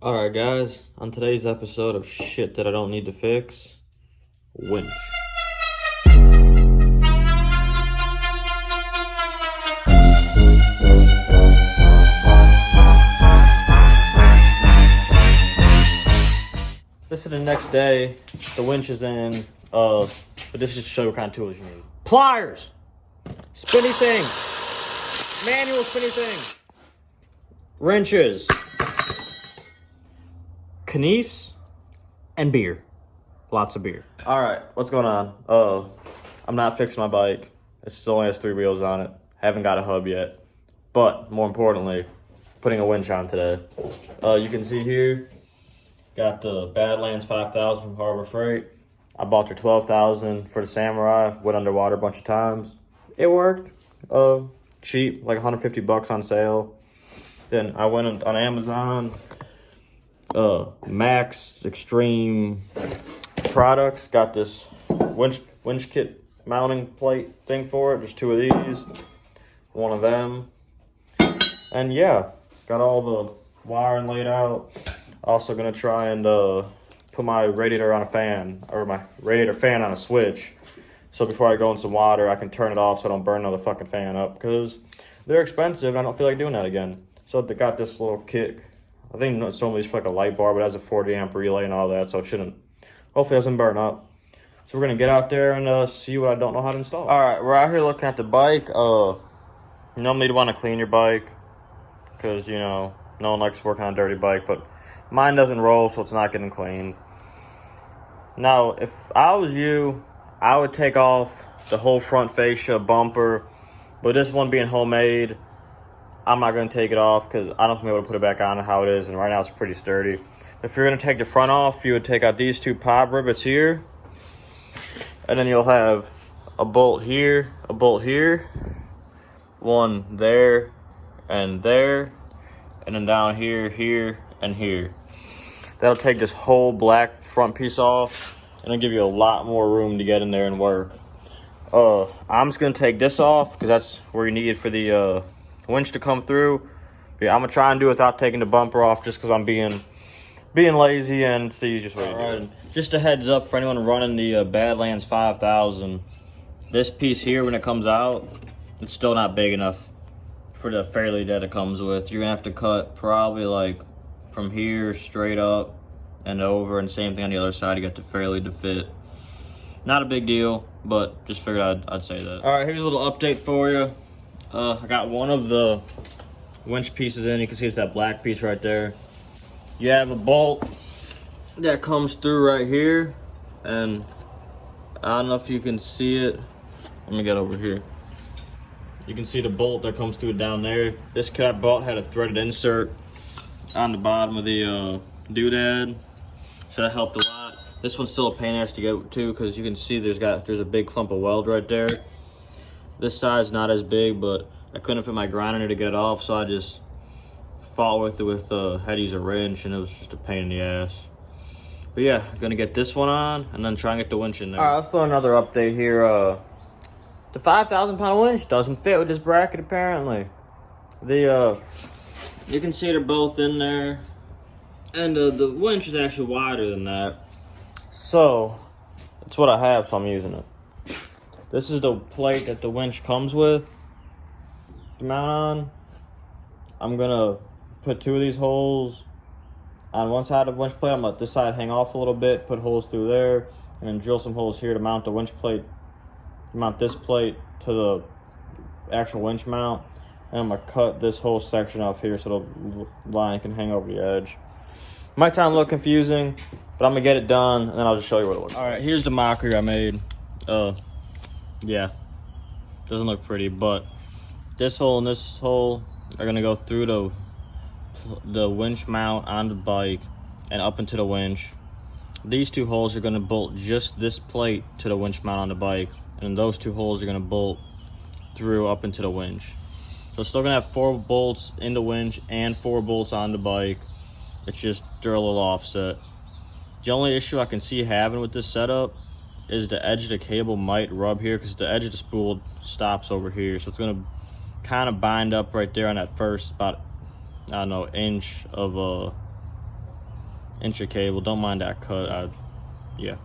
Alright guys, on today's episode of shit that I don't need to fix, Winch. This is the next day, the winch is in, but this is to show you what kind of tools you need. Pliers! Spinny thing! Manual spinny thing! Wrenches! Knives and beer. Lots of beer. Alright, what's going on? I'm not fixing my bike. It still only has 3 wheels on it. Haven't got a hub yet. But, more importantly, putting a winch on today. You can see here, got the Badlands 5000 from Harbor Freight. I bought their 12,000 for the Samurai. Went underwater a bunch of times. It worked. Cheap, like 150 bucks on sale. Then I went on Amazon. Max Extreme Products got this winch kit mounting plate thing for it. There's 2 of these, one of them, and yeah, got all the wiring laid out. Also gonna try and put my radiator on a fan, or my radiator fan on a switch, so before I go in some water I can turn it off so I don't burn another fucking fan up, because they're expensive and I don't feel like doing that again. So they got this little kit. I think it's normally just for like a light bar, but it has a 40 amp relay and all that, so it shouldn't, hopefully it doesn't burn up. So we're gonna get out there and see what I don't know how to install. All right, we're out here looking at the bike. Normally you'd want to clean your bike, because you know, no one likes working on a dirty bike, but mine doesn't roll, so it's not getting cleaned. Now, if I was you, I would take off the whole front fascia, bumper, but this one being homemade, I'm not going to take it off because I don't think I'm able to put it back on how it is, and right now it's pretty sturdy. If you're going to take the front off, you would take out these 2 pop rivets here, and then you'll have a bolt here, one there, and then down here, here, and here. That'll take this whole black front piece off, and it'll give you a lot more room to get in there and work. I'm just going to take this off because that's where you need it for the winch to come through. But yeah, I'm gonna try and do it without taking the bumper off, just because I'm being lazy and it's the easiest way to do it. Just a heads up for anyone running the Badlands 5000, this piece here, when it comes out, it's still not big enough for the fairlead that it comes with. You're gonna have to cut probably like from here straight up and over, and same thing on the other side to get the fairlead to fit. Not a big deal, but just figured I'd say that. All right, here's a little update for you. I got one of the winch pieces in. You can see it's that black piece right there. You have a bolt that comes through right here, and I don't know if you can see it. Let me get over here. You can see the bolt that comes through down there. This kit I bought had a threaded insert on the bottom of the doodad, so that helped a lot. This one's still a pain in the ass to get to, because you can see there's a big clump of weld right there. This side's not as big, but I couldn't fit my grinder to get it off, so I just fought with it had to use a wrench, and it was just a pain in the ass. But yeah, I'm gonna get this one on and then try and get the winch in there. All right, let's throw another update here. The 5,000 pound winch doesn't fit with this bracket apparently. You can see they're both in there, and the winch is actually wider than that. So that's what I have, so I'm using it. This is the plate that the winch comes with to mount on. I'm gonna put 2 of these holes on one side of the winch plate. I'm gonna let this side hang off a little bit, put holes through there, and then drill some holes here to mount the winch plate, mount this plate to the actual winch mount. And I'm gonna cut this whole section off here so the line can hang over the edge. Might sound a little confusing, but I'm gonna get it done, and then I'll just show you what it looks like. All right, here's the mockery I made. Yeah, doesn't look pretty, but this hole and this hole are gonna go through the winch mount on the bike and up into the winch. These 2 holes are gonna bolt just this plate to the winch mount on the bike, and those 2 holes are gonna bolt through up into the winch. So it's still gonna have 4 bolts in the winch and 4 bolts on the bike. It's just they're a little offset. The only issue I can see having with this setup is the edge of the cable might rub here, because the edge of the spool stops over here, so it's going to kind of bind up right there on that first about, I don't know, inch of inch of cable. Don't mind that cut. Yeah.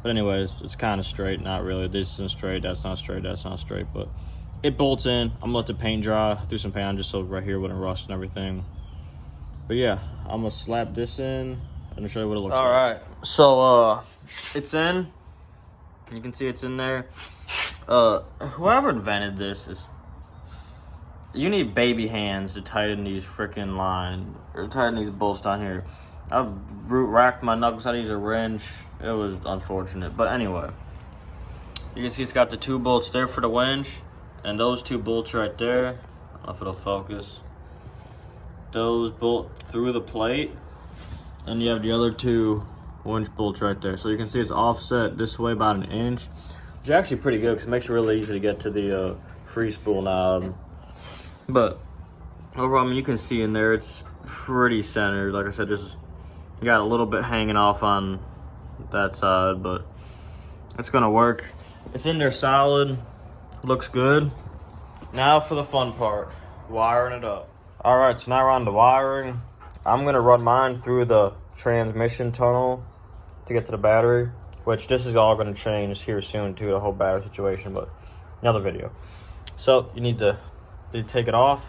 But anyways, it's kind of straight. Not really. This isn't straight. That's not straight. That's not straight. But it bolts in. I'm gonna let the paint dry. Threw some paint on just so right here wouldn't rust and everything. But yeah, I'm gonna slap this in and show you what it looks like. All right. So it's in. You can see it's in there. Whoever invented this is. You need baby hands to tighten these freaking lines or tighten these bolts down here. I racked my knuckles. I had to use a wrench. It was unfortunate, but anyway, you can see it's got the 2 bolts there for the winch, and those 2 bolts right there. I don't know if it'll focus. Those bolt through the plate, and you have the other 2 winch bolts right there. So you can see it's offset this way about 1 inch, which is actually pretty good because it makes it really easy to get to the free spool knob. But overall, I mean, you can see in there it's pretty centered. Like I said, just got a little bit hanging off on that side, but it's gonna work. It's in there solid, looks good. Now for the fun part, wiring it up. All right, so now we're on the wiring. I'm gonna run mine through the transmission tunnel to get to the battery, which this is all gonna change here soon too, the whole battery situation, but another video. So you need to take it off,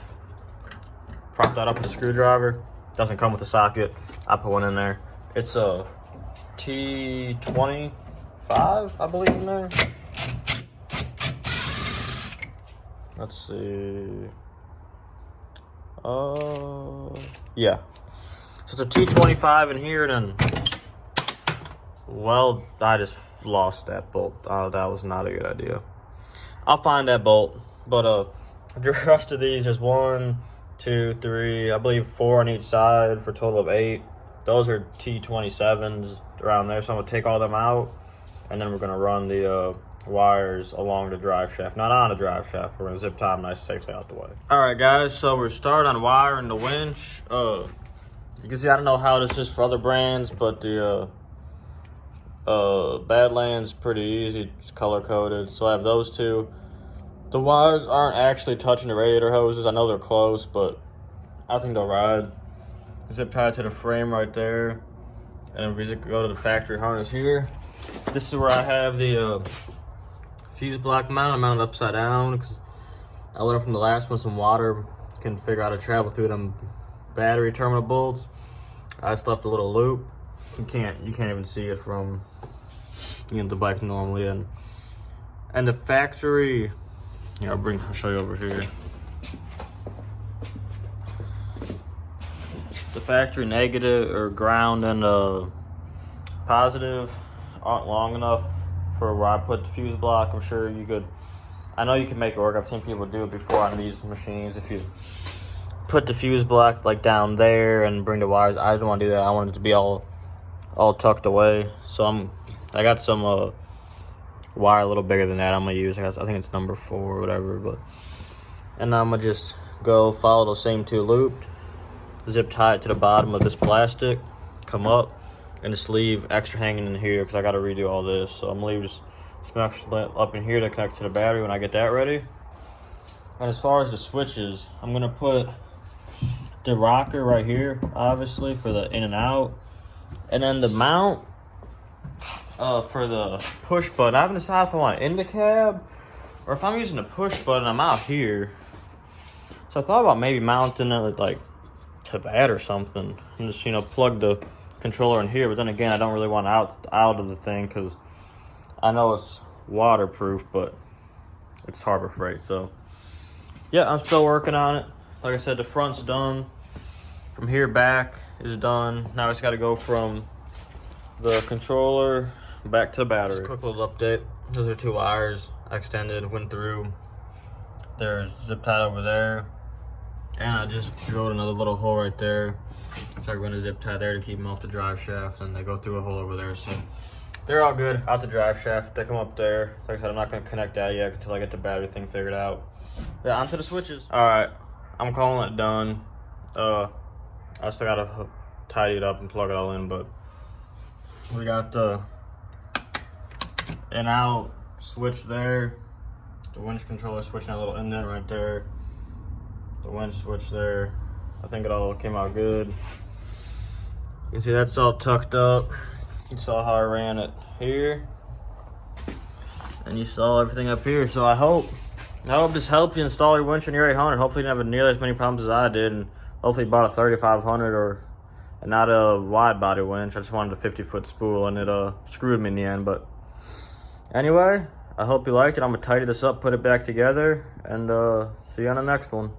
prop that up with a screwdriver. Doesn't come with a socket. I put one in there. It's a T25, I believe, in there. Let's see. Yeah. So it's a T25 in here, and then, well, I just lost that bolt. That was not a good idea. I'll find that bolt, but the rest of these, there's 1, 2, 3, I believe 4 on each side for a total of 8. Those are T27s around there, so I'm gonna take all them out, and then we're gonna run the wires along the drive shaft, not on the drive shaft. We're gonna zip tie them nice safely out the way. All right, guys, so we're starting on wiring the winch. You can see I don't know how this is for other brands, but the Badlands pretty easy. It's color coded, so I have those 2. The wires aren't actually touching the radiator hoses. I know they're close, but I think they'll ride. Zip tie to the frame right there. And then we just go to the factory harness here. This is where I have the fuse block mount. I mounted upside down because I learned from the last one some water can figure out how to travel through them battery terminal bolts. I just left a little loop. You can't even see it from the bike normally. And the factory. Yeah, I'll show you over here. The factory negative or ground and positive aren't long enough for where I put the fuse block. I'm sure you could. I know you can make it work. I've seen people do it before on these machines. If you put the fuse block like down there and bring the wires, I don't want to do that. I want it to be all tucked away. So I got some wire a little bigger than that I'm gonna use. I think it's number 4 or whatever, and I'm gonna just go follow those same 2 looped, zip tie it to the bottom of this plastic, come up, and just leave extra hanging in here because I gotta redo all this. So I'm gonna leave just some extra up in here to connect to the battery when I get that ready. And as far as the switches, I'm gonna put the rocker right here, obviously, for the in and out, and then the mount for the push button. I haven't decided if I want it in the cab or if I'm using the push button. I'm out here, so I thought about maybe mounting it like to that or something, and just plug the controller in here. But then again, I don't really want out of the thing because I know it's waterproof, but it's Harbor Freight. So yeah, I'm still working on it. Like I said, the front's done. From here back is done. Now I just got to go from the controller back to the battery. Just a quick little update. Those are 2 wires I extended, went through. There's zip tied over there, and I just drilled another little hole right there. So I'm going to zip tie there to keep them off the drive shaft, and they go through a hole over there. So they're all good out the drive shaft. They come up there. Like I said, I'm not going to connect that yet until I get the battery thing figured out. But onto the switches. All right, I'm calling it done. I still gotta tidy it up and plug it all in, but we got the in out switch there, the winch controller switching that little indent right there, the winch switch there. I think it all came out good. can see that's all tucked up. You saw how I ran it here. And you saw everything up here. So I hope this helped you install your winch in your 800. Hopefully you didn't have nearly as many problems as I did. And hopefully you bought a 3500 or not a wide body winch. I just wanted a 50-foot spool and it screwed me in the end. But anyway, I hope you liked it. I'm gonna tidy this up, put it back together, and see you on the next one.